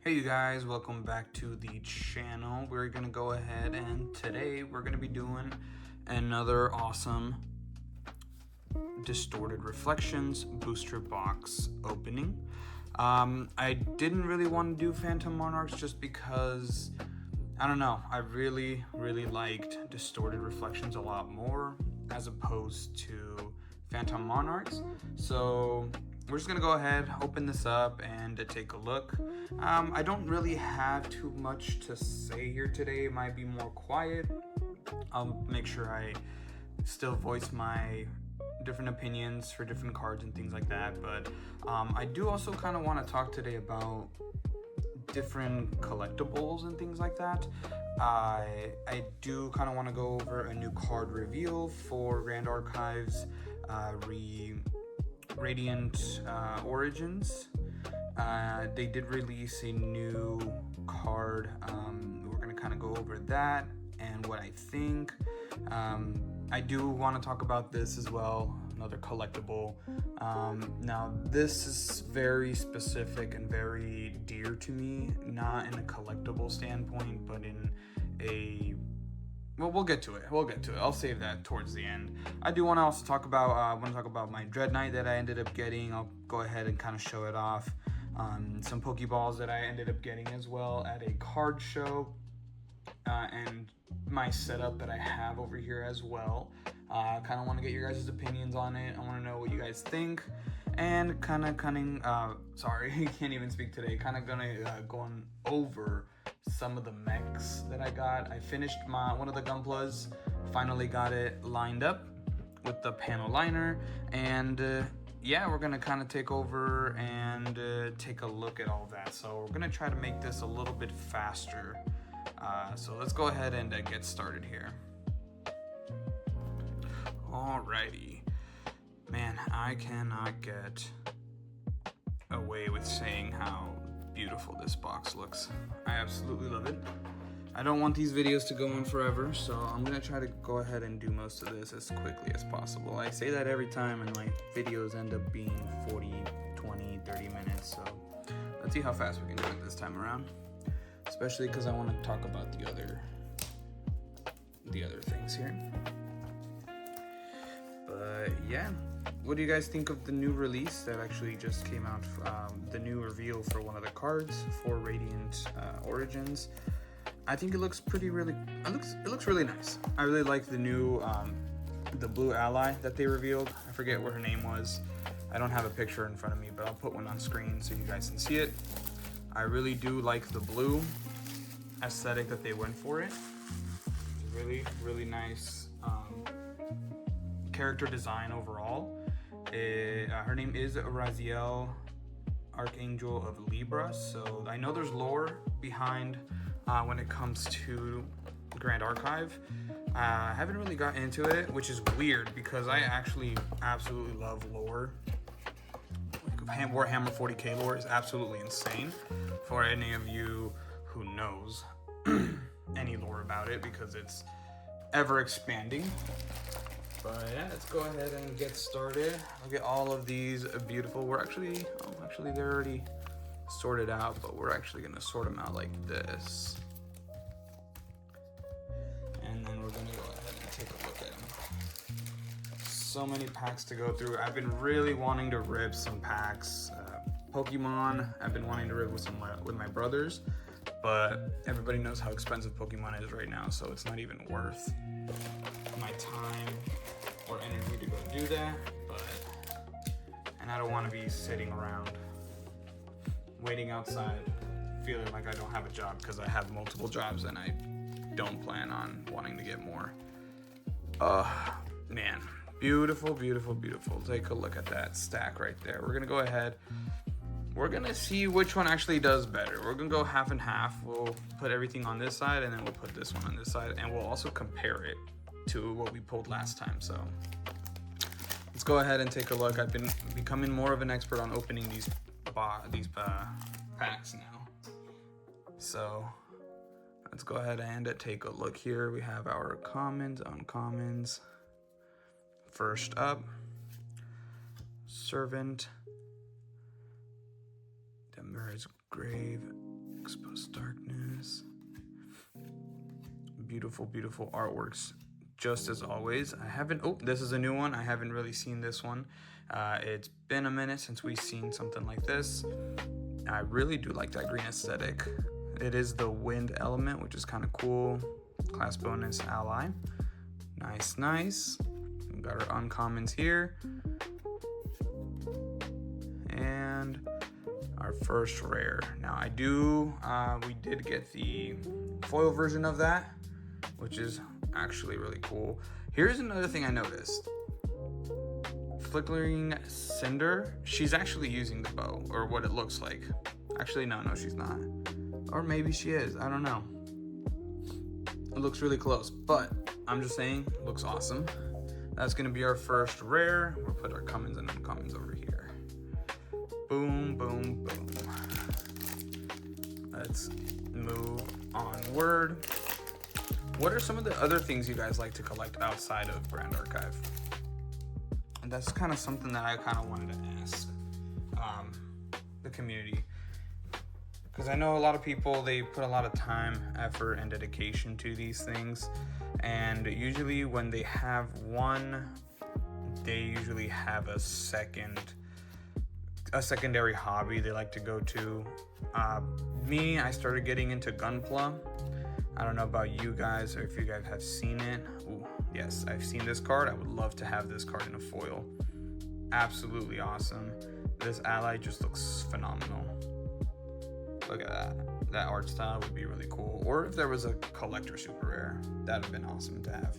Hey you guys, welcome back to the channel. We're gonna go ahead and today we're gonna be doing another awesome Distorted Reflections booster box opening. I didn't really want to do Phantom Monarchs just because, I don't know, I really liked Distorted Reflections a lot more as opposed to Phantom Monarchs. So we're just gonna go ahead, open this up, and take a look. I don't really have too much to say here today. It might be more quiet. I'll make sure I still voice my different opinions for different cards and things like that. But I do also kind of want to talk today about different collectibles and things like that. I do kind of want to go over a new card reveal for Grand Archives Radiant Origins. They did release a new card. We're going to kind of go over that and what I think. I do want to talk about this as well, another collectible. Now, this is very specific and very dear to me, not in a collectible standpoint, but in a... Well, we'll get to it. I'll save that towards the end. I do want to also talk about my Dread Knight that I ended up getting. I'll go ahead and kind of show it off. Some Pokeballs that I ended up getting as well at a card show. And my setup that I have over here as well. I kind of want to get your guys' opinions on it. I want to know what you guys think. And kind of sorry, I can't even speak today. Kind of going over some of the mechs that I got. I finished one of the Gunplas, finally got it lined up with the panel liner, and yeah, we're gonna kind of take over and take a look at all that. So we're gonna try to make this a little bit faster. So let's go ahead and get started here. Alrighty. Man, I cannot get away with saying how beautiful this box looks. I absolutely love it. I don't want these videos to go on forever, so I'm gonna try to go ahead and do most of this as quickly as possible. I say that every time and my videos end up being 40, 20, 30 minutes, so let's see how fast we can do it this time around. Especially because I want to talk about the other things here. But yeah, what do you guys think of the new release that actually just came out? The new reveal for one of the cards for Radiant Origins. I think it looks it looks really nice. I really like the new the blue ally that they revealed. I forget what her name was. I don't have a picture in front of me, but I'll put one on screen so you guys can see it. I really do like the blue aesthetic that they went for it. Really nice character design overall. Her name is Raziel, Archangel of Libra. So I know there's lore behind when it comes to Grand Archive. I haven't really gotten into it, which is weird because I actually absolutely love lore. Warhammer 40k lore is absolutely insane for any of you who knows any lore about it, because it's ever expanding. But yeah, let's go ahead and get started. Look at all of these beautiful. We're actually they're already sorted out, but we're actually gonna sort them out like this. And then we're gonna go ahead and take a look at them. So many packs to go through. I've been really wanting to rip some packs. Pokemon, I've been wanting to rip with my brothers, but everybody knows how expensive Pokemon is right now, so it's not even worth my time or energy to go do that. And I don't want to be sitting around waiting outside feeling like I don't have a job, because I have multiple jobs and I don't plan on wanting to get more. Man, beautiful. Take a look at that stack right there. We're gonna go ahead, we're gonna see which one actually does better. We're gonna go half and half. We'll put everything on this side and then we'll put this one on this side, and we'll also compare it to what we pulled last time. So let's go ahead and take a look. I've been becoming more of an expert on opening these packs now. So let's go ahead and take a look here. We have our commons, uncommons. First up, Servant, Demurray's Grave, Exposed darkness. Beautiful, beautiful artworks, just as always. I haven't, oh, this is a new one. I haven't really seen this one. It's been a minute since we've seen something like this. I really do like that green aesthetic. It is the wind element, which is kind of cool. Class bonus ally. Nice, nice. We got our uncommons here. And our first rare. Now we did get the foil version of that, which is actually really cool. Here's another thing I noticed. Flickering Cinder, she's actually using the bow, or what it looks like. Actually, no, she's not. Or maybe she is, I don't know. It looks really close, but I'm just saying, looks awesome. That's gonna be our first rare. We'll put our commons and uncommons over here. Boom, boom, boom. Let's move onward. What are some of the other things you guys like to collect outside of Grand Archive? And that's kind of something that I kind of wanted to ask the community. Because I know a lot of people, they put a lot of time, effort, and dedication to these things. And usually when they have one, they usually have a secondary hobby they like to go to. Me, I started getting into Gunpla. I don't know about you guys, or if you guys have seen it. Ooh, yes, I've seen this card. I would love to have this card in a foil. Absolutely awesome. This ally just looks phenomenal. Look at that. That art style would be really cool. Or if there was a collector super rare, that would have been awesome to have.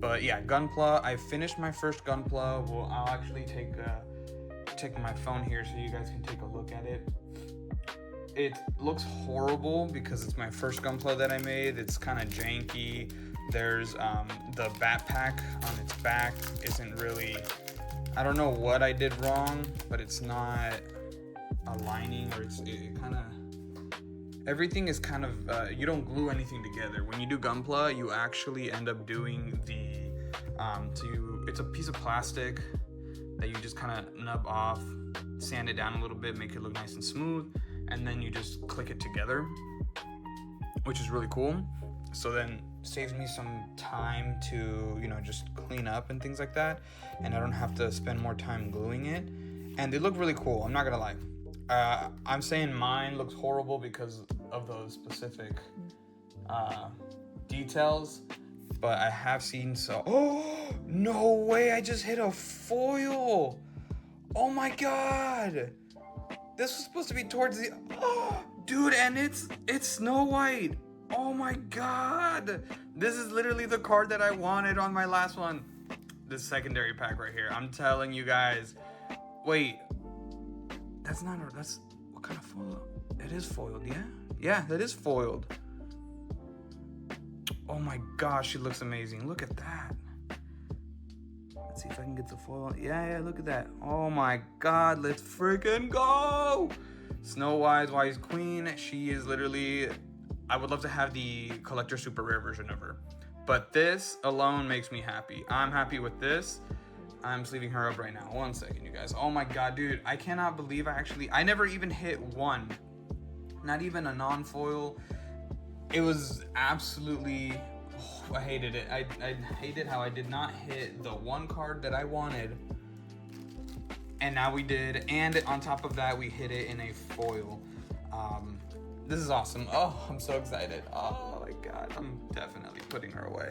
But yeah, Gunpla. I finished my first Gunpla. Well, I'll actually take my phone here so you guys can take a look at it. It looks horrible because it's my first Gunpla that I made. It's kind of janky. There's the backpack on its back isn't really, I don't know what I did wrong, but it's not aligning, or it kind of, everything is kind of, you don't glue anything together. When you do Gunpla, you actually end up doing it's a piece of plastic that you just kind of nub off, sand it down a little bit, make it look nice and smooth, and then you just click it together, which is really cool. So then saves me some time to, just clean up and things like that, and I don't have to spend more time gluing it. And they look really cool, I'm not gonna lie. I'm saying mine looks horrible because of those specific details, but I have seen oh, no way, I just hit a foil. Oh my God. This was supposed to be towards the, dude, and it's Snow White. Oh my God. This is literally the card that I wanted on my last one. This secondary pack right here. I'm telling you guys. Wait, that's what kind of foil? It is foiled, yeah? Yeah, that is foiled. Oh my gosh, it looks amazing. Look at that. Let's see if I can get the foil. Yeah, look at that. Oh my God, let's freaking go. Snow White's Wise Queen. She is literally, I would love to have the collector super rare version of her. But this alone makes me happy. I'm happy with this. I'm sleeving her up right now. 1 second, you guys. Oh my God, dude. I cannot believe I never even hit one. Not even a non-foil. It was absolutely, I hated it. I hated how I did not hit the one card that I wanted. And now we did. And on top of that, we hit it in a foil. This is awesome. Oh, I'm so excited. Oh my God. I'm definitely putting her away.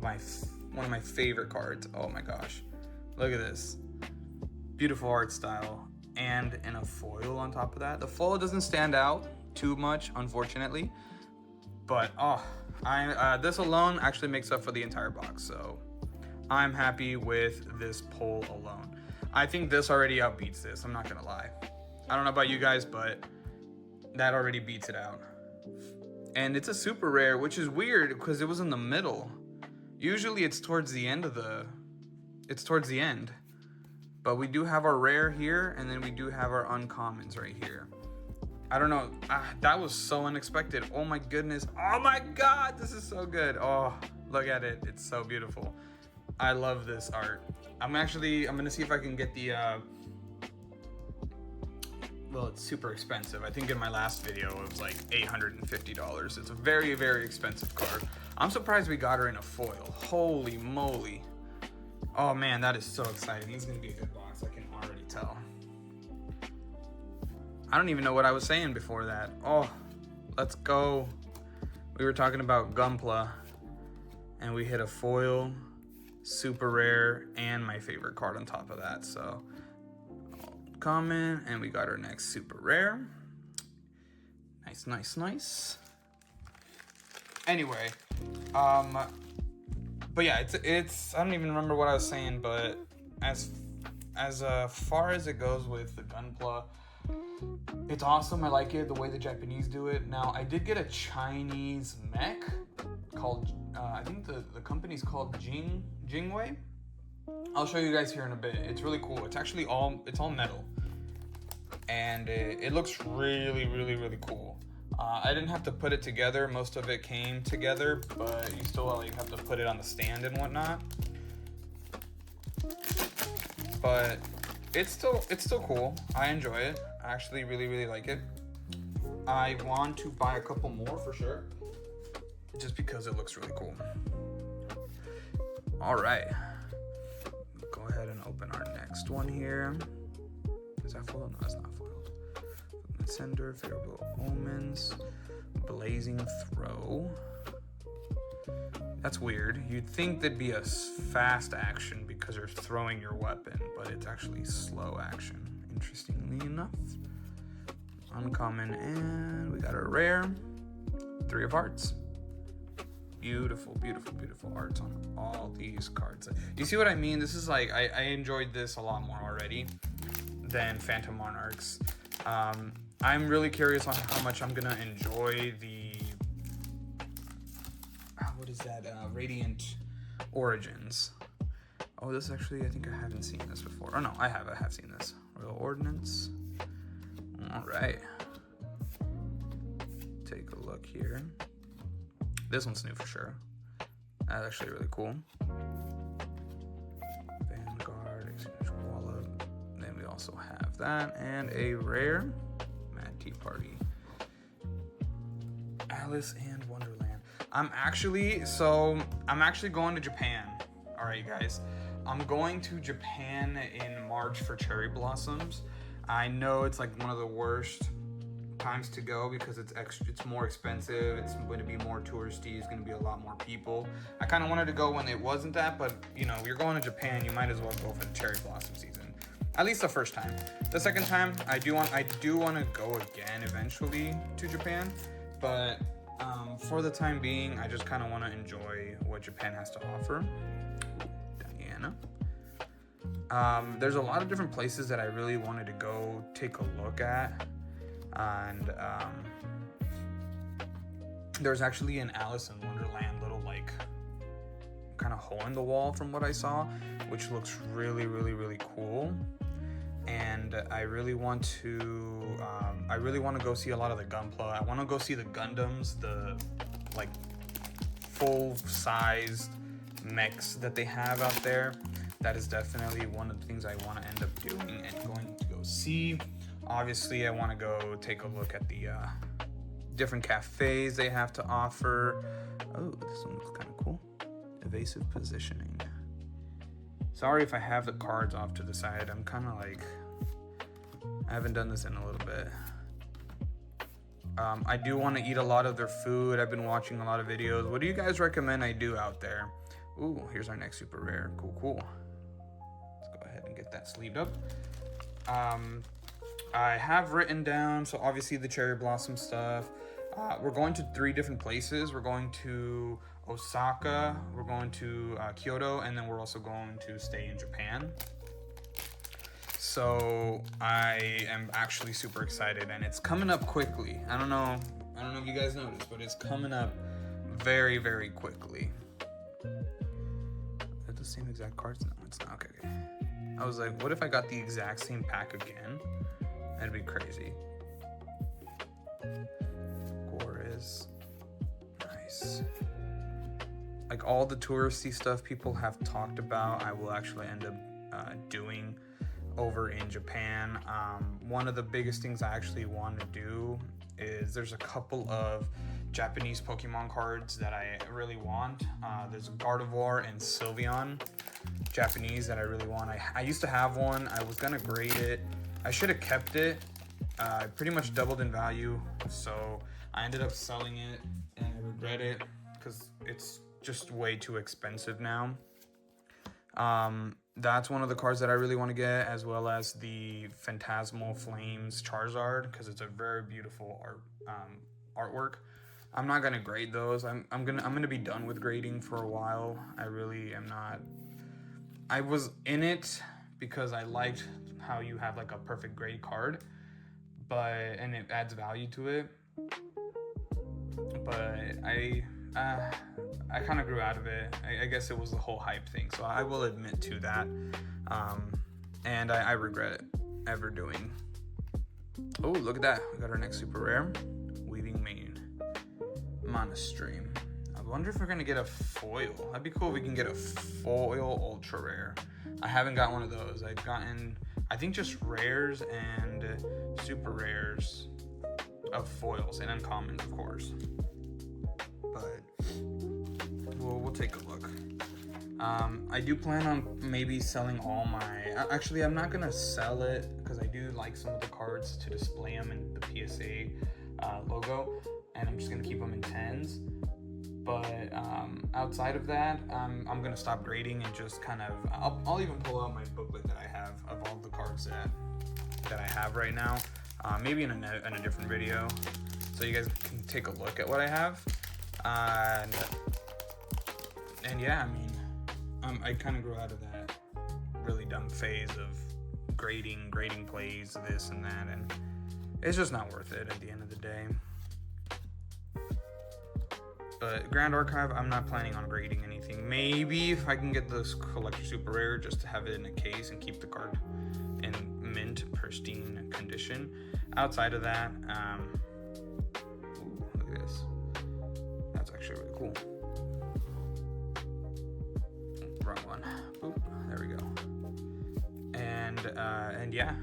One of my favorite cards. Oh my gosh. Look at this. Beautiful art style. And in a foil on top of that. The foil doesn't stand out too much, unfortunately. But this alone actually makes up for the entire box. So I'm happy with this pull alone. I think this already outbeats this. I'm not gonna lie. I don't know about you guys, but that already beats it out. And it's a super rare, which is weird because it was in the middle. Usually it's towards the end but we do have our rare here, and then we do have our uncommons right here. I don't know, that was so unexpected. Oh my goodness. Oh my God, this is so good. Oh, look at it. It's so beautiful. I love this art. I'm gonna see if I can get the well, it's super expensive. I think in my last video it was like $850. It's a very, very expensive card. I'm surprised we got her in a foil. Holy moly. Oh man, that is so exciting. He's gonna be a good box, I can already tell. I don't even know what I was saying before that. Oh, let's go. We were talking about Gunpla, and we hit a foil, super rare, and my favorite card on top of that. So, common, and we got our next super rare. Nice, nice, nice. Anyway, but yeah, it's. I don't even remember what I was saying, but as far as it goes with the Gunpla, it's awesome. I like it the way the Japanese do it. Now, I did get a Chinese mech called, I think the company's called Jingwei. I'll show you guys here in a bit. It's really cool. It's actually all metal, and it looks really, really, really cool. I didn't have to put it together. Most of it came together, but you still like have to put it on the stand and whatnot. But it's still cool. I enjoy it. I actually really, really like it. I want to buy a couple more for sure, just because it looks really cool. All right, go ahead and open our next one here. Is that foiled? No, it's not foiled. Sender, Favorable Omens, Blazing Throw. That's weird. You'd think that'd be a fast action because you're throwing your weapon, but it's actually slow action, interestingly enough. Uncommon, and we got a rare. 3 of Hearts. Beautiful, beautiful, beautiful arts on all these cards. You see what I mean? This is like, I enjoyed this a lot more already than Phantom Monarchs. I'm really curious on how much I'm gonna enjoy the, what is that, Radiant Origins. Oh, this actually, I think I haven't seen this before. Oh no, I have seen this. Royal Ordnance. All right. Take a look here. This one's new for sure. That's actually really cool. Vanguard, Extinguished Wallop. Then we also have that, and a rare Mad Tea Party. Alice in Wonderland. I'm actually going to Japan. All right, guys. I'm going to Japan in March for cherry blossoms. I know it's like one of the worst times to go because it's more expensive. It's going to be more touristy. It's going to be a lot more people. I kind of wanted to go when it wasn't that, but you know, you're going to Japan, you might as well go for the cherry blossom season. At least the first time. The second time, I do want to go again eventually to Japan, but for the time being, I just kind of want to enjoy what Japan has to offer. Diana. There's a lot of different places that I really wanted to go take a look at, and there's actually an Alice in Wonderland little like kind of hole in the wall from what I saw, which looks really, really, really cool. And I really want to go see a lot of the Gunpla. I want to go see the Gundams, the like full-sized mechs that they have out there. That is definitely one of the things I want to end up doing and going to go see. Obviously, I want to go take a look at the different cafes they have to offer. Oh, this one looks kind of cool. Evasive positioning. Sorry if I have the cards off to the side. I'm kind of like, I haven't done this in a little bit. I do want to eat a lot of their food. I've been watching a lot of videos. What do you guys recommend I do out there? Ooh, here's our next super rare. Cool, cool. Let's go ahead and get that sleeved up. I have written down, so obviously the cherry blossom stuff. We're going to 3 different places. We're going to Osaka, we're going to Kyoto, and then we're also going to stay in Japan. So I am actually super excited, and it's coming up quickly. I don't know if you guys noticed, but it's coming up very, very quickly. Is that the same exact cards? No, it's not. Okay. I was like, what if I got the exact same pack again? That'd be crazy. Goris. Nice. Like all the touristy stuff people have talked about, I will actually end up doing. over in Japan. One of the biggest things I actually want to do is there's a couple of Japanese Pokemon cards that I really want. There's Gardevoir and Sylveon, Japanese, that I really want. I used to have one. I was gonna grade it. I should have kept it. It pretty much doubled in value, so I ended up selling it, and I regret it because it's just way too expensive now. That's one of the cards that I really want to get, as well as the Phantasmal Flames Charizard, because it's a very beautiful artwork. I'm not gonna grade those. I'm gonna be done with grading for a while. I really am not. I was in it because I liked how you have like a perfect grade card, and it adds value to it. But I kind of grew out of it. I guess it was the whole hype thing, so I will admit to that. And I regret it ever doing. Oh, look at that. We got our next super rare. Weaving Mane. Monostream. I wonder if we're going to get a foil. That'd be cool if we can get a foil ultra rare. I haven't got one of those. I've gotten, I think, just rares and super rares of foils and uncommons, of course. But we'll take a look. I do plan on maybe selling all my... Actually, I'm not going to sell it because I do like some of the cards to display them in the PSA logo, and I'm just going to keep them in 10s. But outside of that, I'm going to stop grading and just kind of... I'll even pull out my booklet that I have of all the cards that I have right now. Maybe in a different video, so you guys can take a look at what I have. And yeah, I mean, I kind of grew out of that really dumb phase of grading plays, this and that, and it's just not worth it at the end of the day. But Grand Archive, I'm not planning on grading anything. Maybe if I can get this Collector Super Rare just to have it in a case and keep the card in mint, pristine condition. Outside of that, ooh, look at this. That's actually really cool. Wrong one. Oop, there we go. And yeah,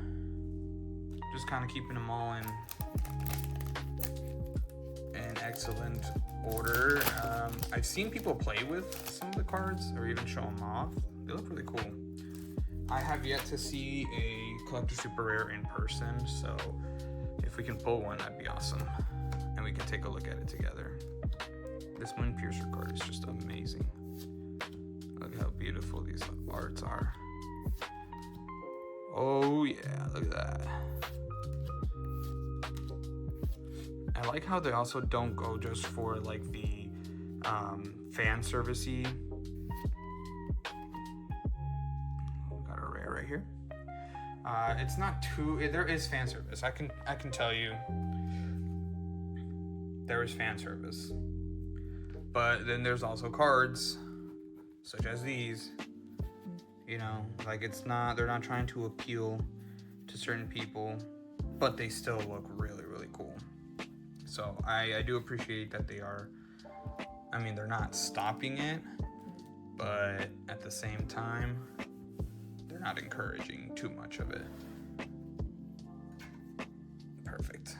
just kind of keeping them all in excellent order. I've seen people play with some of the cards or even show them off. They look really cool. I have yet to see a Collector Super Rare in person, so if we can pull one, that'd be awesome. And we can take a look at it together. This Wind Piercer card is just amazing. Look how beautiful these arts are. Oh yeah, look at that. I like how they also don't go just for like the fan servicey. Got a rare right here. It's not too. There is fan service. I can tell you. There is fan service. But then there's also cards, such as these. You know, like it's not. They're not trying to appeal to certain people, but they still look really, really cool. So I do appreciate that they are. I mean, they're not stopping it, but at the same time, they're not encouraging too much of it. Perfect.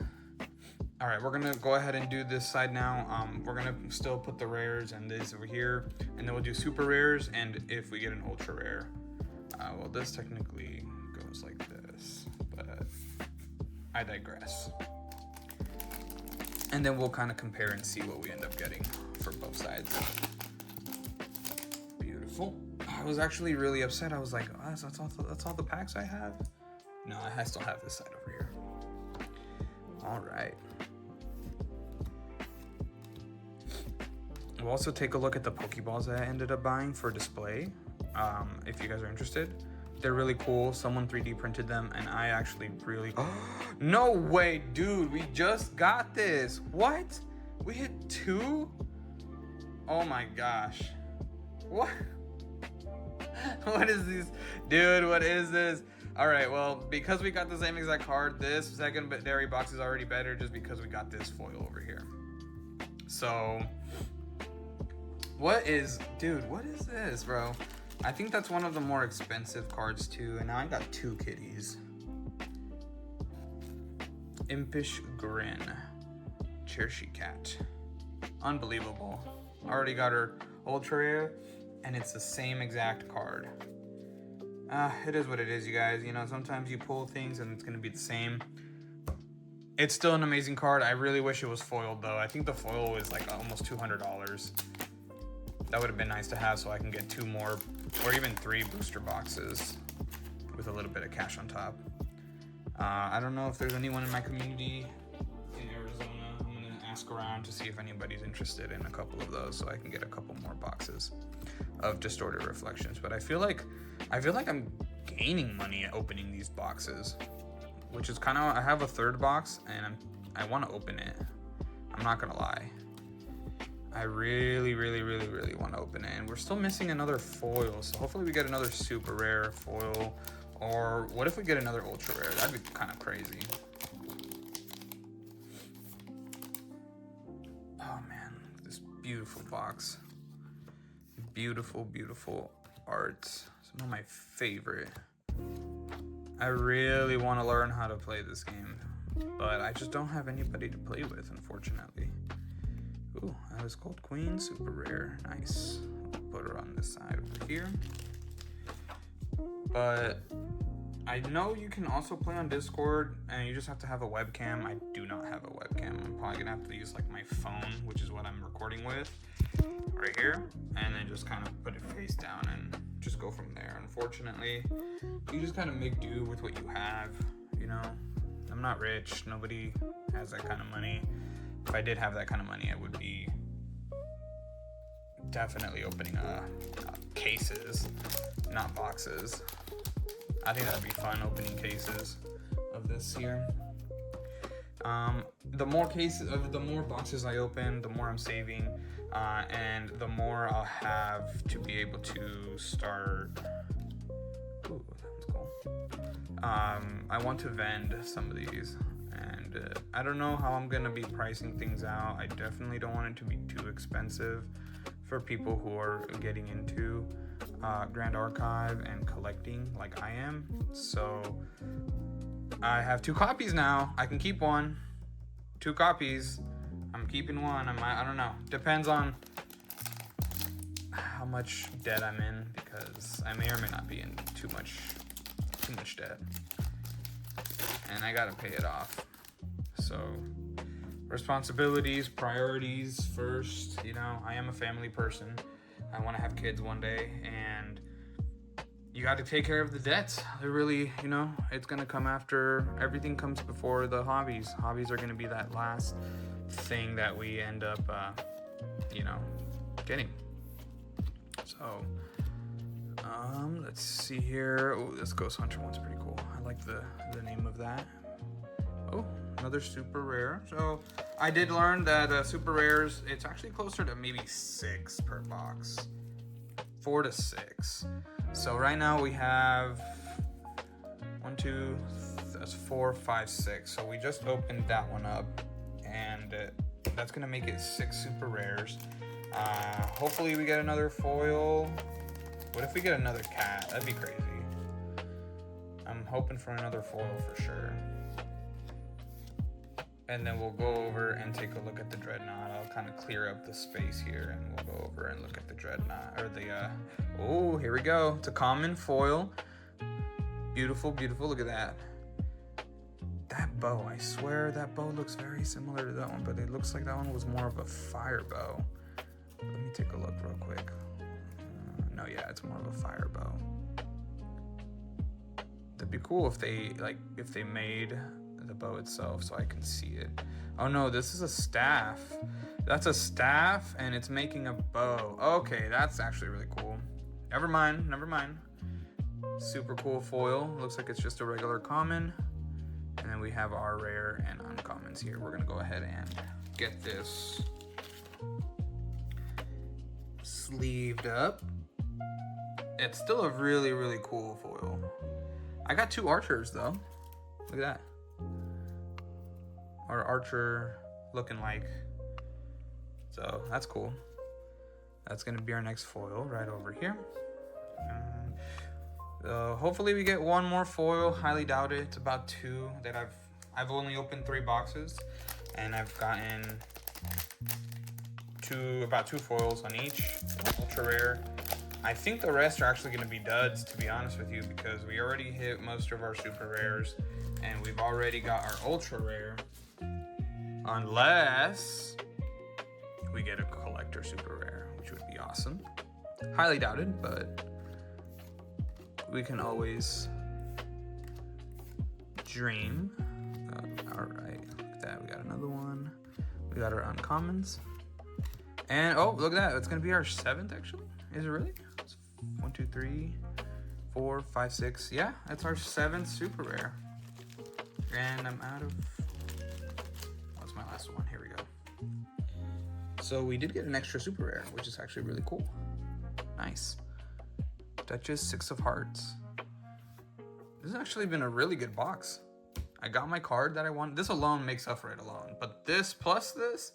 All right, we're gonna go ahead and do this side now. We're gonna still put the rares and this over here, and then we'll do super rares, and if we get an ultra rare, well, this technically goes like this, but I digress. And then we'll kind of compare and see what we end up getting for both sides. Beautiful. I was actually really upset. I was like, oh, that's all the packs I have? No, I still have this side over here. All right. We'll also take a look at the Pokeballs that I ended up buying for display. If you guys are interested. They're really cool. Someone 3D printed them, and I actually really... No way, dude. We just got this. What? We hit 2? Oh my gosh. What? What is this? Dude, what is this? All right, well, because we got the same exact card, this secondary box is already better just because we got this foil over here. So, what is... Dude, what is this, bro? I think that's one of the more expensive cards too, and now I got 2 kitties. Impish Grin. Chershi Cat. Unbelievable. Already got her ultra rare, and it's the same exact card. It is what it is, you guys. You know, sometimes you pull things and it's gonna be the same. It's still an amazing card. I really wish it was foiled though. I think the foil is like almost $200. That would have been nice to have so I can get 2 more or even 3 booster boxes with a little bit of cash on top. I don't know if there's anyone in my community in Arizona. I'm gonna ask around to see if anybody's interested in a couple of those so I can get a couple more boxes of Distorted Reflections. But I feel like I'm gaining money at opening these boxes, which is kind of, I have a 3rd box and I want to open it. I'm not gonna lie. I really want to open it, and we're still missing another foil, so hopefully we get another super rare foil, or what if we get another ultra rare? That'd be kind of crazy. Oh man, this beautiful box. Beautiful art. Some of my favorite. I really want to learn how to play this game, but I just don't have anybody to play with, unfortunately. Ooh, Alice Gold Queen, super rare, nice. I'll put her on this side over here. But I know you can also play on Discord, and you just have to have a webcam. I do not have a webcam. I'm probably gonna have to use like my phone, which is what I'm recording with, right here, and then just kind of put it face down and just go from there. Unfortunately, you just kind of make do with what you have, you know? I'm not rich, nobody has that kind of money. If I did have that kind of money, I would be definitely opening cases, not boxes. I think that'd be fun, opening cases of this here. The more boxes I open, the more I'm saving, and the more I'll have to be able to start. Ooh, that one's cool. I want to vend some of these, and I don't know how I'm gonna be pricing things out. I definitely don't want it to be too expensive for people who are getting into Grand Archive and collecting like I am. So I have 2 copies now. I can keep one. 2 copies. I'm keeping one. I don't know. Depends on how much debt I'm in, because I may or may not be in too much debt, and I gotta pay it off. So responsibilities, priorities first. You know, I am a family person. I want to have kids one day, and you got to take care of the debts. They're really, you know, it's going to come after, everything comes before the hobbies. Hobbies are going to be that last thing that we end up, you know, getting. So, let's see here. Oh, this Ghost Hunter one's pretty cool. I like the name of that. Oh, another super rare. So I did learn that super rares, it's actually closer to maybe 6 per box. 4 to 6. So right now we have 1, 2, that's 4, 5, 6. So we just opened that one up, and that's gonna make it 6 super rares. Hopefully we get another foil. What if we get another cat? That'd be crazy. I'm hoping for another foil for sure. And then we'll go over and take a look at the Dreadnought. I'll kind of clear up the space here, and we'll go over and look at the Dreadnought, or the, oh, here we go. It's a common foil. Beautiful, beautiful, look at that. That bow, I swear that bow looks very similar to that one, but it looks like that one was more of a fire bow. Let me take a look real quick. No, yeah, it's more of a fire bow. That'd be cool if they made the bow itself so I can see it. Oh no, this is a staff. That's a staff, and it's making a bow. Okay, that's actually really cool. Never mind. Super cool foil. Looks like it's just a regular common. And then we have our rare and uncommons here. We're gonna go ahead and get this sleeved up. It's still a really, really cool foil. I got 2 archers though. Look at that. Our archer looking like. So that's cool. That's gonna be our next foil right over here. Hopefully we get one more foil. Highly doubt it. It's about 2 that I've only opened 3 boxes, and I've gotten about 2 foils on each. Ultra rare. I think the rest are actually going to be duds, to be honest with you, because we already hit most of our super rares, and we've already got our ultra rare. Unless we get a collector super rare, which would be awesome. Highly doubted, but we can always dream. All right, look at that. We got another one. We got our uncommons. And oh, look at that. It's gonna be our 7th actually. Is it really? It's 1, 2, 3, 4, 5, 6. Yeah, that's our 7th super rare. And I'm out of, what's my last one? Here we go. So we did get an extra super rare, which is actually really cool. Nice. Duchess, 6 of Hearts. This has actually been a really good box. I got my card that I wanted. This alone makes up for it alone. But this plus this,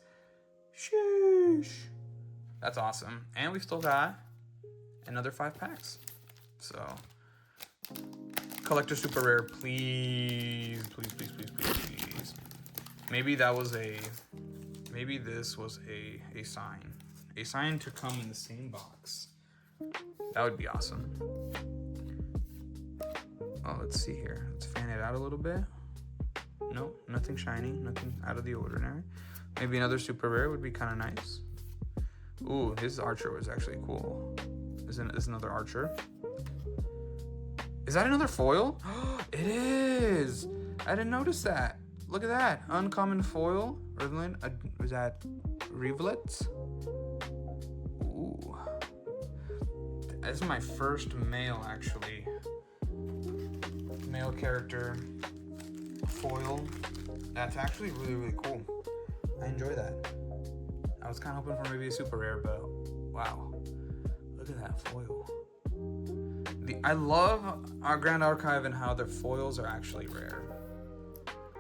sheesh. That's awesome. And we've still got another 5 packs. So, collector super rare, please, please, please, please, please, please. Maybe that was maybe this was a sign. A sign to come in the same box. That would be awesome. Oh, let's see here. Let's fan it out a little bit. Nope, nothing shiny, nothing out of the ordinary. Maybe another super rare would be kind of nice. Ooh, his archer was actually cool. Is another archer? Is that another foil? It is! I didn't notice that. Look at that. Uncommon foil. Was that Rivulets? Ooh. This is my first male, actually. Male character foil. That's actually really, really cool. I enjoy that. I was kind of hoping for maybe a super rare, but wow. Look at that foil. I love our Grand Archive and how their foils are actually rare.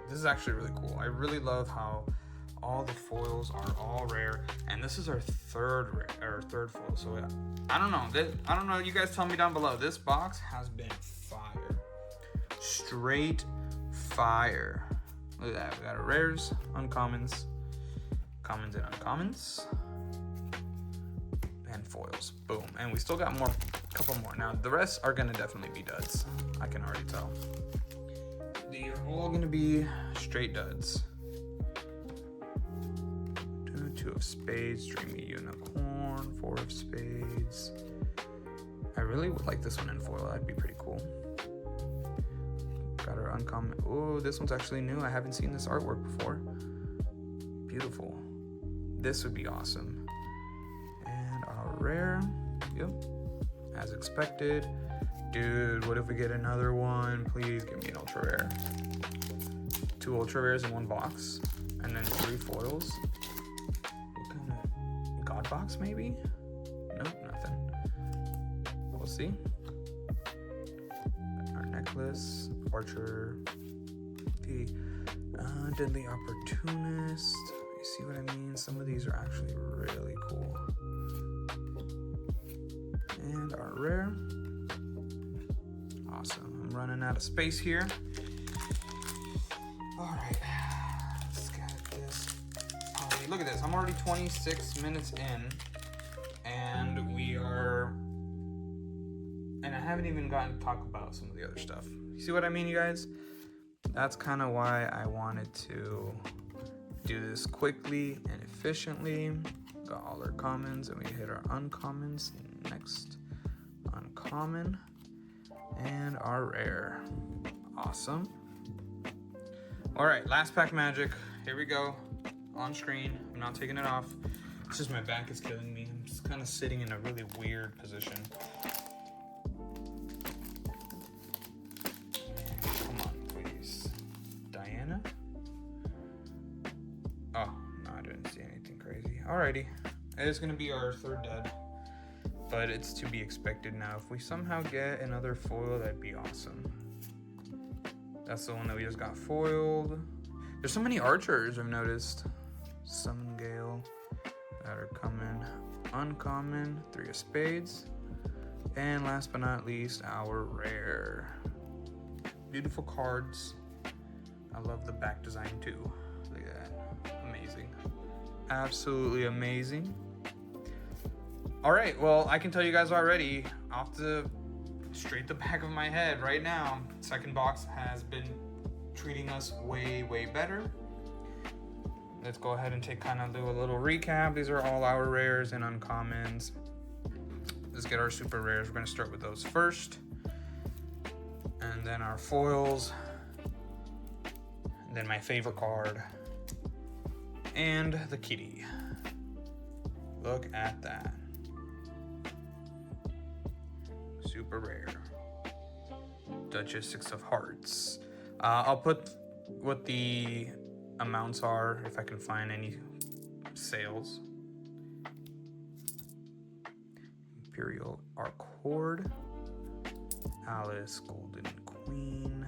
This is actually really cool. I really love how all the foils are all rare, and this is our third foil. So yeah, I don't know. You guys tell me down below. This box has been fire, straight fire. Look at that. We got our rares, uncommons, commons and uncommons, and foils. Boom. And we still got a couple more. Now the rest are gonna definitely be duds. I can already tell. They are all gonna be straight duds. 2 of spades, dreamy unicorn, 4 of spades. I really would like this one in foil. That'd be pretty cool. Got our uncommon. Oh, this one's actually new. I haven't seen this artwork before. Beautiful. This would be awesome. And our rare. Yep. As expected. Dude, what if we get another one? Please give me an ultra rare. 2 ultra rares in 1 box. And then 3 foils. What kind of God box maybe? Nope, nothing. We'll see. Our necklace, archer, the deadly opportunist. You see what I mean? Some of these are actually really cool. And our rare. Awesome. I'm running out of space here. All right, let's get this. Look at this. I'm already 26 minutes in, and I haven't even gotten to talk about some of the other stuff. You see what I mean, you guys? That's kind of why I wanted to do this quickly and efficiently. Got all our commons, and we hit our uncommons. Next, uncommon, and our rare. Awesome. All right, last pack magic. Here we go. On screen. I'm not taking it off. It's just my back is killing me. I'm just kind of sitting in a really weird position. Come on, please. Diana? Oh, no, I didn't see anything crazy. Alrighty. It is going to be our 3rd dud. But it's to be expected now. If we somehow get another foil, that'd be awesome. That's the one that we just got foiled. There's so many archers I've noticed. Summon Gale that are coming. Uncommon, 3 of spades. And last but not least, our rare. Beautiful cards. I love the back design too. Look at that. Amazing. Absolutely amazing. All right, well, I can tell you guys already, off the straight the back of my head right now, second box has been treating us way, way better. Let's go ahead and do a little recap. These are all our rares and uncommons. Let's get our super rares. We're gonna start with those first. And then our foils. And then my favorite card. And the kitty. Look at that. Super rare. Duchess 6 of Hearts. I'll put what the amounts are if I can find any sales. Imperial Arcord. Alice Golden Queen.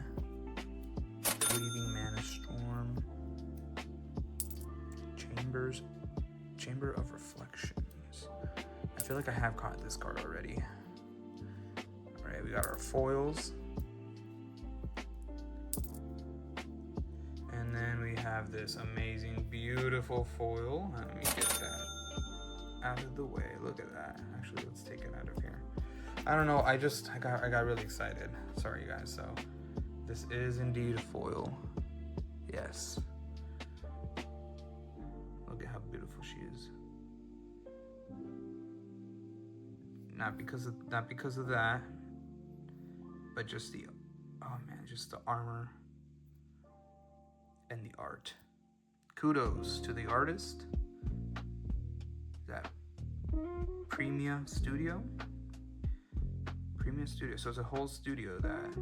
Weaving Mana Storm. Chamber of Reflections. I feel like I have caught this card already. Alright, we got our foils. And then we have this amazing, beautiful foil. Let me get that out of the way. Look at that. Actually, let's take it out of here. I don't know, I got really excited. Sorry guys, so this is indeed a foil. Yes. Look at how beautiful she is. Not because of that, but just the, oh man, just the armor and the art. Kudos to the artist. That Premia Studio. So it's a whole studio that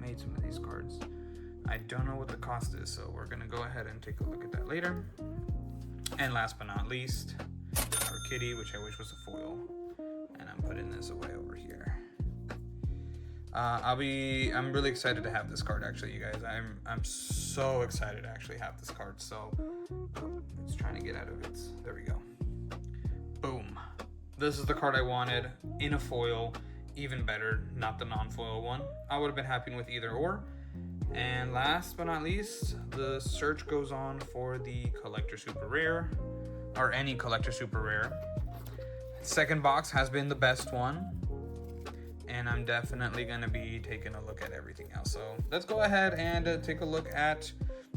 made some of these cards. I don't know what the cost is, so we're gonna go ahead and take a look at that later. And last but not least, our kitty, which I wish was a foil. And I'm putting this away over here. I'm really excited to have this card, actually, you guys. I'm so excited to actually have this card. So it's trying to get out of it. There we go. Boom. This is the card I wanted in a foil. Even better, not the non-foil one. I would have been happy with either or. And last but not least, the search goes on for the collector super rare, or any collector super rare. Second box has been the best one, and I'm definitely gonna be taking a look at everything else. So let's go ahead and take a look at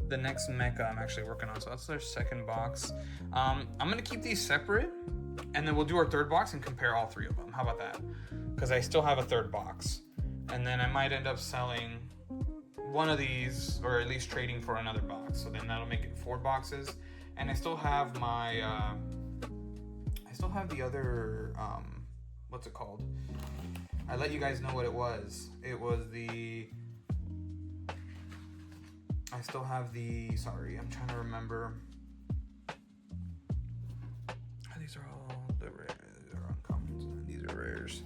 the next mecha I'm actually working on. So that's their second box. I'm gonna keep these separate, and then we'll do our third box and compare all three of them. How about that? Because I still have a third box, and then I might end up selling one of these, or at least trading for another box. So then that'll make it 4 boxes. And I still have my, the other, what's it called? I let you guys know what it was. It was the, I still have the, sorry, I'm trying to remember. These are all the rares, these are uncommons, and these are rares.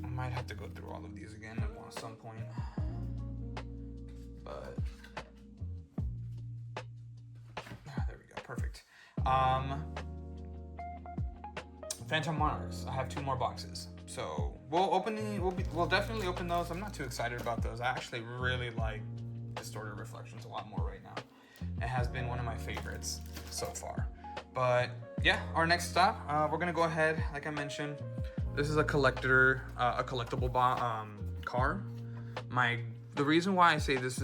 I might have to go through all of these again at some point. But there we go, perfect. Phantom Monarchs. I have 2 more boxes, so we'll definitely open those. I'm not too excited about those. I actually really like Distorted Reflections a lot more right now. It has been one of my favorites so far. But yeah, our next stop, we're gonna go ahead. Like I mentioned, this is a collectible car. The reason why I say this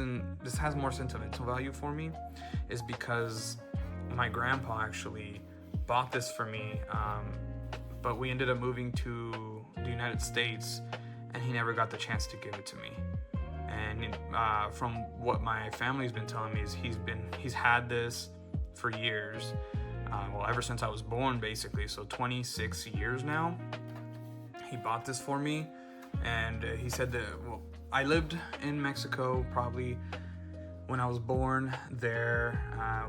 has more sentimental value for me is because my grandpa actually bought this for me, but we ended up moving to the United States, and he never got the chance to give it to me. And from what my family's been telling me is he's had this for years. Well, ever since I was born, basically, so 26 years now. He bought this for me, and he said that, well, I lived in Mexico probably when I was born there.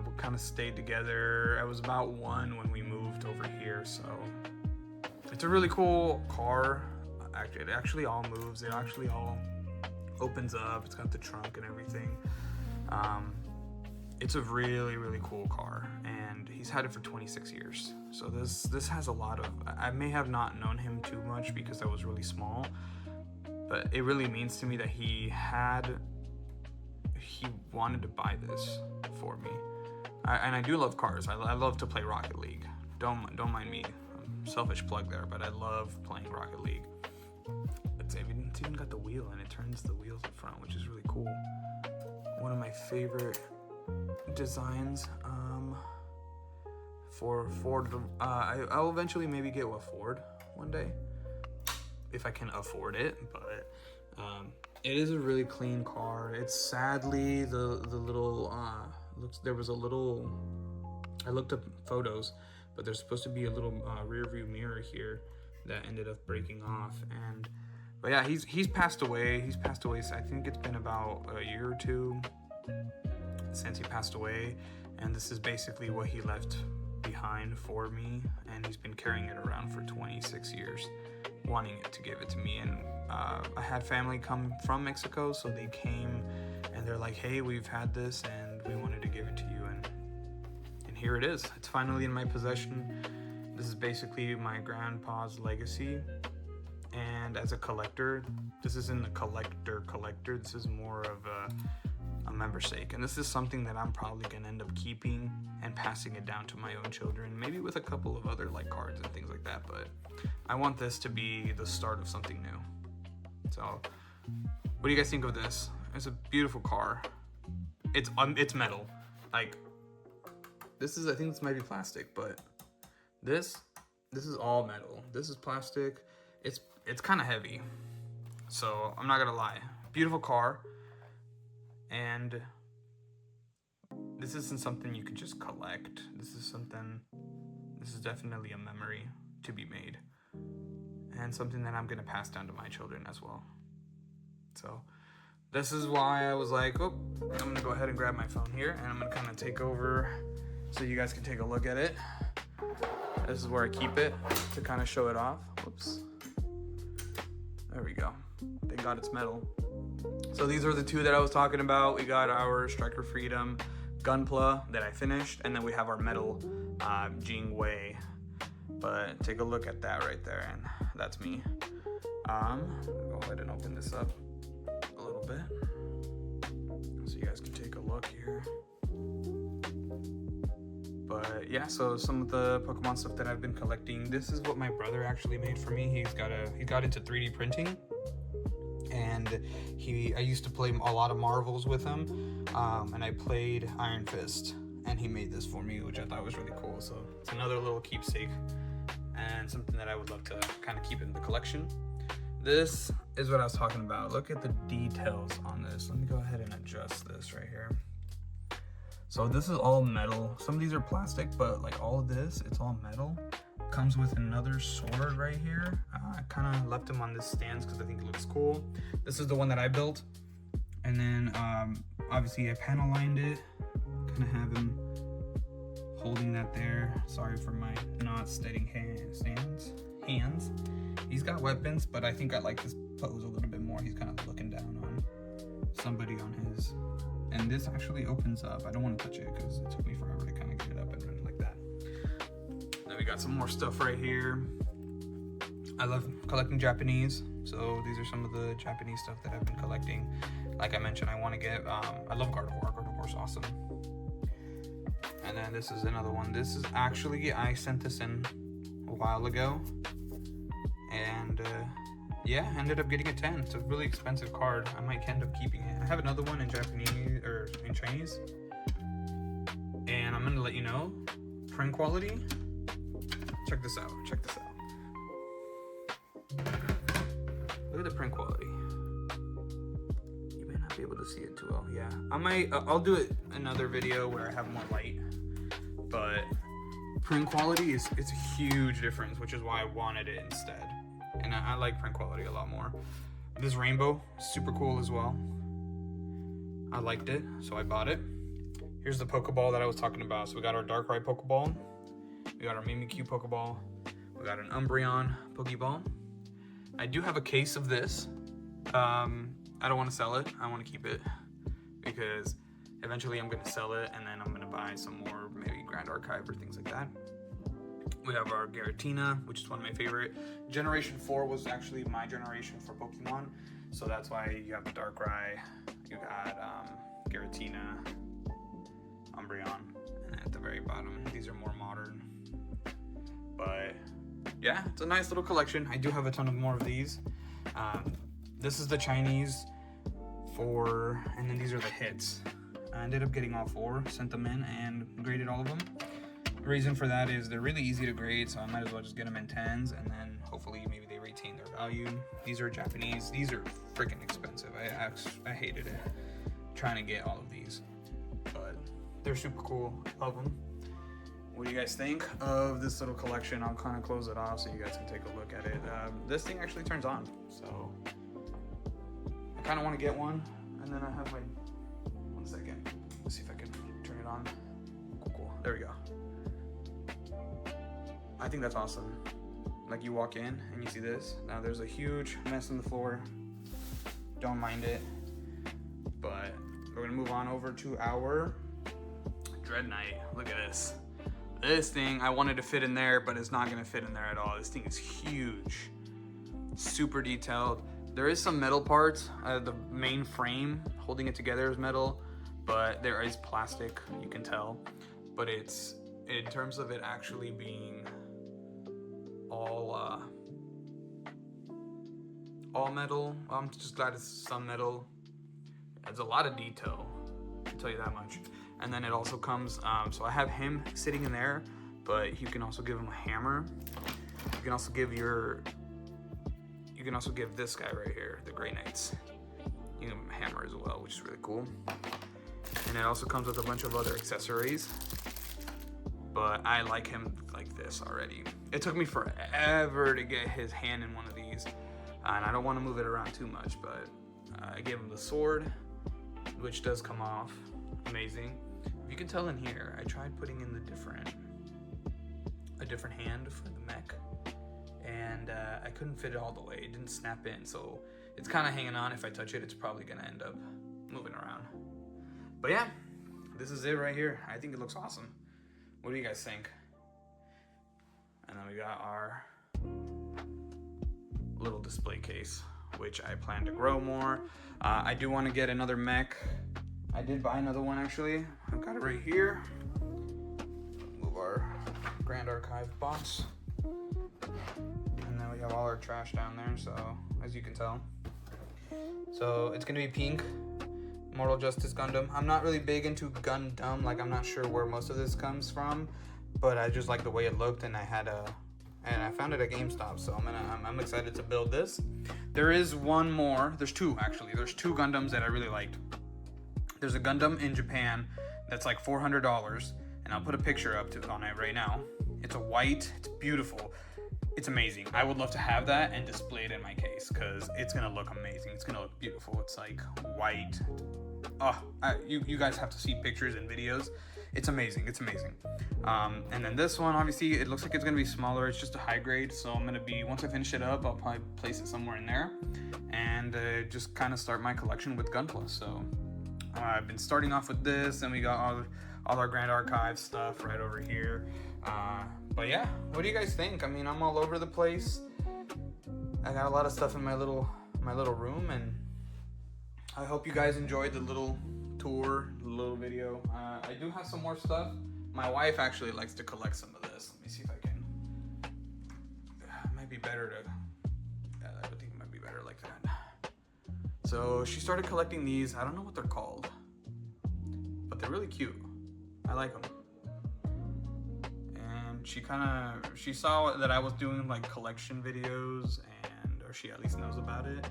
We kind of stayed together. I was about 1 when we moved over here, so it's a really cool car. It actually all moves. It actually all opens up. It's got the trunk and everything. it's a really, really cool car, and he's had it for 26 years. So this has a lot of, I may have not known him too much because I was really small, but it really means to me that he wanted to buy this for me. And I do love cars. I love to play Rocket League. Don't mind me. Selfish plug there, but I love playing Rocket League. It's even got the wheel, and it turns the wheels in front, which is really cool. One of my favorite designs for Ford. I'll eventually maybe get a Ford one day if I can afford it, but it is a really clean car. It's sadly the little there was a little, I looked up photos, but there's supposed to be a little rear view mirror here that ended up breaking off. But yeah, he's passed away. He's passed away. So I think it's been about a year or two since he passed away, and this is basically what he left behind for me, and he's been carrying it around for 26 years, wanting to give it to me. And I had family come from Mexico, so they came and they're like, hey, we've had this and we wanted to give it to you, and here it is. It's finally in my possession. This is basically my grandpa's legacy, and as a collector, this isn't a collector, this is more of a member's sake, and this is something that I'm probably gonna end up keeping and passing it down to my own children, maybe with a couple of other like cards and things like that, but I want this to be the start of something new. So what do you guys think of this? It's a beautiful car. It's metal. Like, this is, I think this might be plastic, but this is all metal. This is plastic. It's kind of heavy, so I'm not gonna lie. Beautiful car, and this isn't something you could just collect. This is definitely a memory to be made, and something that I'm gonna pass down to my children as well. So this is why I was like, oh, I'm gonna go ahead and grab my phone here, and I'm gonna kind of take over so you guys can take a look at it. This is where I keep it to kind of show it off. Whoops. There we go. Thank God it's metal. So these are the two that I was talking about. We got our Striker Freedom Gunpla that I finished, and then we have our metal Jingwei. But take a look at that right there, and that's me. Go ahead and open this up a little bit so you guys can take a look here. But yeah, so some of the Pokemon stuff that I've been collecting, this is what my brother actually made for me. He got into 3D printing, and I used to play a lot of Marvels with him, and I played Iron Fist, and he made this for me, which I thought was really cool. So it's another little keepsake and something that I would love to kind of keep in the collection. This is what I was talking about. Look at the details on this. Let me go ahead and adjust this right here. So this is all metal. Some of these are plastic, but like all of this, it's all metal. Comes with another sword right here. I kind of left him on this stance because I think it looks cool. This is the one that I built. And then obviously I panel lined it. Kind of have him holding that there. Sorry for my not steady hands. He's got weapons, but I think I like this pose a little bit more. He's kind of looking down on somebody on his. And this actually opens up. I don't want to touch it because it took me forever to kind of get it up and run like that. Then we got some more stuff right here. I love collecting Japanese, so these are some of the Japanese stuff that I've been collecting. Like I mentioned, I want to get, I love Gardevoir. Gardevoir's awesome. And then this is another one. This is actually, I sent this in a while ago. And yeah, ended up getting a 10. It's a really expensive card. I might end up keeping it. I have another one in Japanese, or in Chinese. And I'm gonna let you know. Print quality. Check this out, Look at the print quality. You may not be able to see it too well. Yeah, I'll do it another video where I have more light. But print quality it's a huge difference, which is why I wanted it instead. And I like print quality a lot more. This rainbow, super cool as well. I liked it, so I bought it. Here's the Pokeball that I was talking about. So we got our Darkrai Pokeball. We got our Mimikyu Pokeball. We got an Umbreon Pokeball. I do have a case of this. I don't want to sell it. I want to keep it because Eventually I'm gonna sell it, and then I'm gonna buy some more, maybe Grand Archive or things like that. We have our Giratina, which is one of my favorite. Generation 4 was actually my generation for Pokemon, so that's why you have the Darkrai, you got Giratina, Umbreon, and at the very bottom, these are more modern. But yeah, it's a nice little collection. I do have a ton of more of these. This is the Chinese 4, and then these are the hits. I ended up getting all 4, sent them in, and graded all of them. The reason for that is they're really easy to grade, so I might as well just get them in 10s, and then hopefully maybe they retain their value. These are Japanese. These are freaking expensive. I hated it trying to get all of these, but they're super cool. Love them. What do you guys think of this little collection? I'll kind of close it off so you guys can take a look at it. This thing actually turns on, so I kind of want to get one, and then I have my, 1 second. Let's see if I can turn it on. Cool. There we go. I think that's awesome. Like, you walk in and you see this. Now there's a huge mess on the floor. Don't mind it. But we're gonna move on over to our Dread Knight. Look at this. This thing, I wanted to fit in there, but it's not gonna fit in there at all. This thing is huge. Super detailed. There is some metal parts. The main frame holding it together is metal, but there is plastic, you can tell. But it's, in terms of it actually being all metal, I'm just glad it's some metal. There's a lot of detail, I'll tell you that much. And then it also comes, so I have him sitting in there, but you can also give him a hammer. You can also give this guy right here, the Grey Knights. You can give him a hammer as well, which is really cool. And it also comes with a bunch of other accessories, but I like him like this already. It took me forever to get his hand in one of these, and I don't want to move it around too much, but I gave him the sword, which does come off. Amazing. If you can tell in here, I tried putting in a different hand for the mech, and I couldn't fit it all the way. It didn't snap in, so it's kind of hanging on. If I touch it, it's probably gonna end up moving around. But yeah, this is it right here. I think it looks awesome. What do you guys think? And then we got our little display case, which I plan to grow more. I do want to get another mech. I did buy another one actually. I've got it right here. Move our Grand Archive box. And then we have all our trash down there, so as you can tell. So it's gonna be pink. Mortal Justice Gundam. I'm not really big into Gundam, like I'm not sure where most of this comes from, but I just like the way it looked, and I found it at GameStop, so I'm excited to build this. There is one more. There's two actually. There's 2 Gundams that I really liked. There's a Gundam in Japan that's like $400, and I'll put a picture up on it right now. It's a white. It's beautiful. It's amazing. I would love to have that and display it in my case because it's gonna look amazing. It's gonna look beautiful. It's like white. Oh, you guys have to see pictures and videos. It's amazing. It's amazing. And then this one, obviously, it looks like it's gonna be smaller. It's just a high grade, so I'm gonna be, once I finish it up, I'll probably place it somewhere in there and just kind of start my collection with Gunpla. So I've been starting off with this, and we got all our Grand Archive stuff right over here. But yeah, what do you guys think? I mean, I'm all over the place. I got a lot of stuff in my little room, and I hope you guys enjoyed the little tour, the little video. I do have some more stuff. My wife actually likes to collect some of this. Let me see if I can. It might be better to. I think it might be better like that. So she started collecting these. I don't know what they're called, but they're really cute. I like them. And she saw that I was doing like collection videos, or she at least knows about it.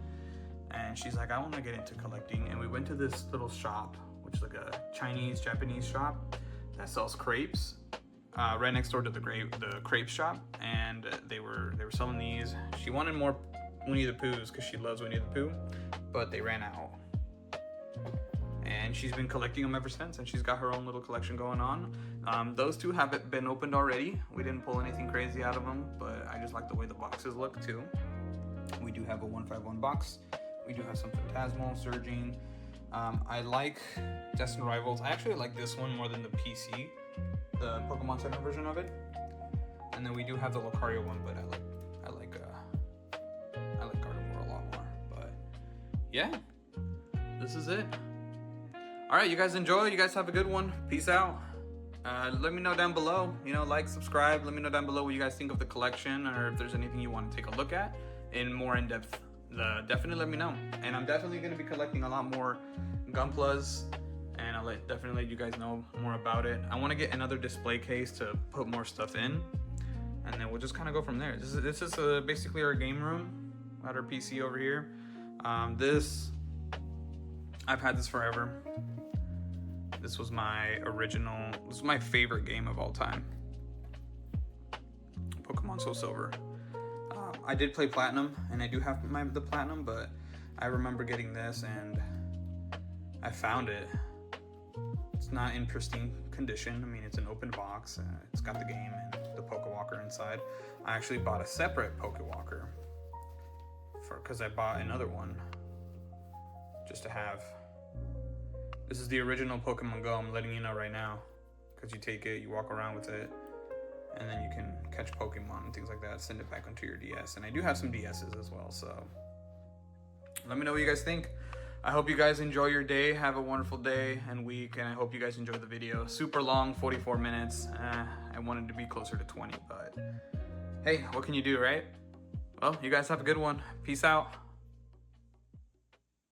And she's like, I want to get into collecting. And we went to this little shop, which is like a Japanese shop that sells crepes, right next door to the crepe shop. And they were selling these. She wanted more Winnie the Poohs because she loves Winnie the Pooh, but they ran out. And she's been collecting them ever since, and she's got her own little collection going on. Those 2 haven't been opened already. We didn't pull anything crazy out of them, but I just like the way the boxes look too. We do have a 151 box. We do have some Phantasmal, Surging. I like Destined Rivals. I actually like this one more than the PC, the Pokemon Center version of it. And then we do have the Lucario one, but I like Gardevoir a lot more. But yeah, this is it. All right, you guys enjoy. You guys have a good one. Peace out. Let me know down below. Like, subscribe. Let me know down below what you guys think of the collection, or if there's anything you want to take a look at in more in depth. Definitely let me know. And I'm definitely going to be collecting a lot more Gunplas, and I'll definitely let you guys know more about it. I want to get another display case to put more stuff in, and then we'll just kind of go from there. This is basically our game room at our PC over here. I've had this forever. This was my favorite game of all time. Pokemon Soul Silver. I did play Platinum, and I do have the Platinum, but I remember getting this, and I found it. It's not in pristine condition. I mean, it's an open box. It's got the game and the Pokewalker inside. I actually bought a separate Pokewalker because I bought another one just to have. This is the original Pokemon Go. I'm letting you know right now, because you take it, you walk around with it, and then you can catch Pokemon and things like that, send it back onto your DS. And I do have some DSs as well, so let me know what you guys think. I hope you guys enjoy your day. Have a wonderful day and week, and I hope you guys enjoyed the video. Super long, 44 minutes. I wanted to be closer to 20, but hey, what can you do, right? Well, you guys have a good one. Peace out.